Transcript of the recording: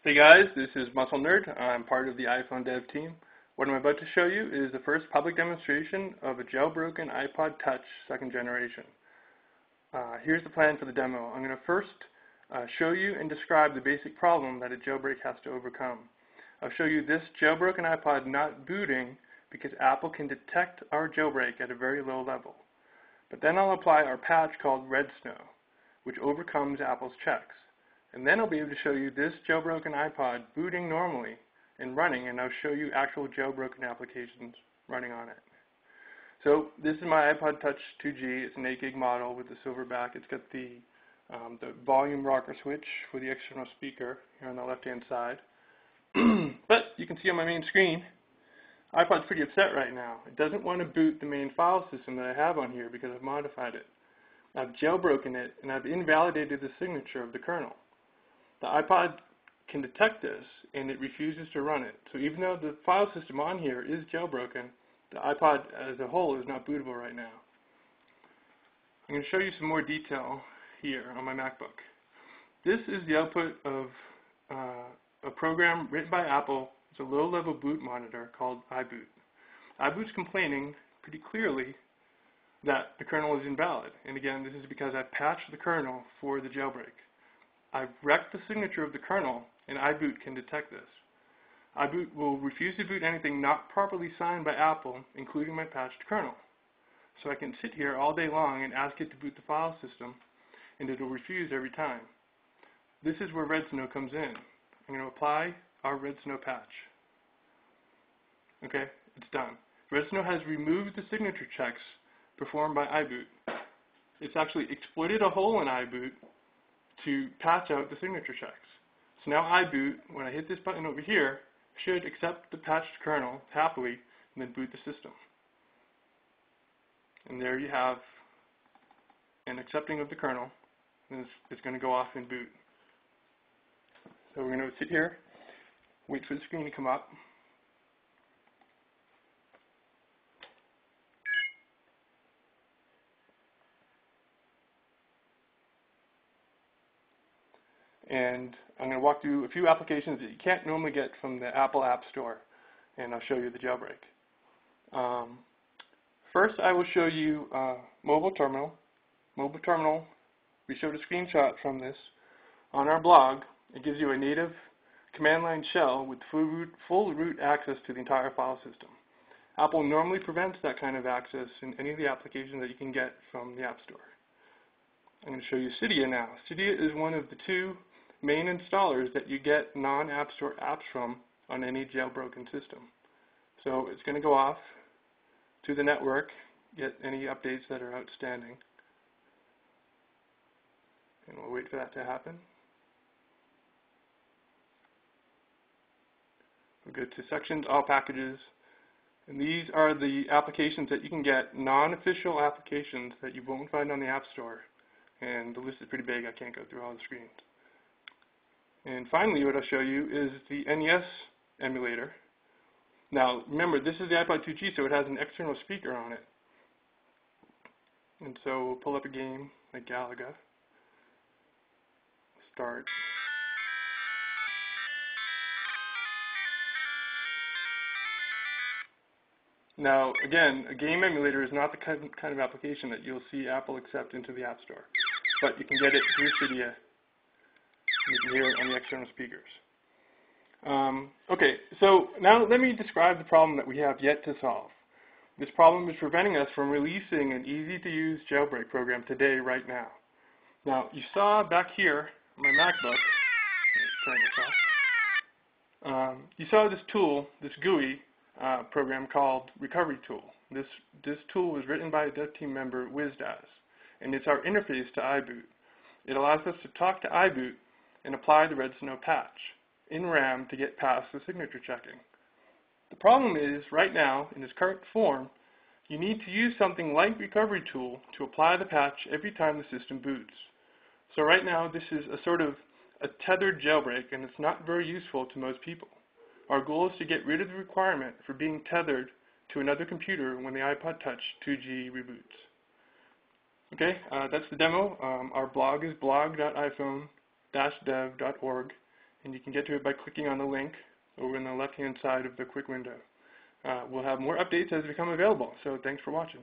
Hey guys, this is MuscleNerd. I'm part of the iPhone dev team. What I'm about to show you is the first public demonstration of a jailbroken iPod Touch 2nd generation. Here's the plan for the demo. I'm going to first show you and describe the basic problem that a jailbreak has to overcome. I'll show you this jailbroken iPod not booting because Apple can detect our jailbreak at a very low level. But then I'll apply our patch called redsn0w, which overcomes Apple's checks. And then I'll be able to show you this jailbroken iPod booting normally and running, and I'll show you actual jailbroken applications running on it. So this is my iPod Touch 2G. It's an 8 gig model with the silver back. It's got the volume rocker switch for the external speaker here on the left-hand side. But you can see on my main screen, iPod's pretty upset right now. It doesn't want to boot the main file system that I have on here because I've modified it. I've jailbroken it, and I've invalidated the signature of the kernel. The iPod can detect this, and it refuses to run it. So even though the file system on here is jailbroken, the iPod as a whole is not bootable right now. I'm going to show you some more detail here on my MacBook. This is the output of a program written by Apple. It's a low-level boot monitor called iBoot. iBoot's complaining pretty clearly that the kernel is invalid. And again, this is because I patched the kernel for the jailbreak. I've wrecked the signature of the kernel, and iBoot can detect this. iBoot will refuse to boot anything not properly signed by Apple, including my patched kernel. So I can sit here all day long and ask it to boot the file system, and it will refuse every time. This is where redsn0w comes in. I'm going to apply our redsn0w patch. Okay, it's done. redsn0w has removed the signature checks performed by iBoot. It's actually exploited a hole in iBoot to patch out the signature checks. So now iBoot, when I hit this button over here, should accept the patched kernel happily and then boot the system. And there you have an accepting of the kernel, and it's going to go off and boot. So we're going to sit here, wait for the screen to come up. And I'm going to walk through a few applications that you can't normally get from the Apple App Store, and I'll show you the jailbreak. First, I will show you mobile terminal. Mobile terminal, we showed a screenshot from this on our blog. It gives you a native command line shell with full root access to the entire file system. Apple normally prevents that kind of access in any of the applications that you can get from the App Store. I'm going to show you Cydia now. Cydia is one of the two main installers that you get non-App Store apps from on any jailbroken system. So it's going to go off to the network, get any updates that are outstanding, and we'll wait for that to happen. We'll go to Sections, All Packages, and these are the applications that you can get, non-official applications that you won't find on the App Store. And the list is pretty big. I can't go through all the screens. And finally, what I'll show you is the NES emulator. Now, remember, this is the iPod 2G, so it has an external speaker on it. And so we'll pull up a game like Galaga. Start. Now, again, a game emulator is not the kind of application that you'll see Apple accept into the App Store. But you can get it through Cydia. You can hear it on the external speakers. Okay, so now let me describe the problem that we have yet to solve. This problem is preventing us from releasing an easy-to-use jailbreak program today, right now. Now, you saw back here on my MacBook, turn this off, you saw this tool, this GUI program called Recovery Tool. This tool was written by a dev team member, WizDaz, and it's our interface to iBoot. It allows us to talk to iBoot and apply the redsn0w patch in RAM to get past the signature checking. The problem is, right now, in its current form, you need to use something like Recovery Tool to apply the patch every time the system boots. So right now, this is a sort of a tethered jailbreak, and it's not very useful to most people. Our goal is to get rid of the requirement for being tethered to another computer when the iPod Touch 2G reboots. Okay, that's the demo. Our blog is blog.iphone-dev.org, and you can get to it by clicking on the link over in the left-hand side of the quick window. We'll have more updates as they become available, so thanks for watching.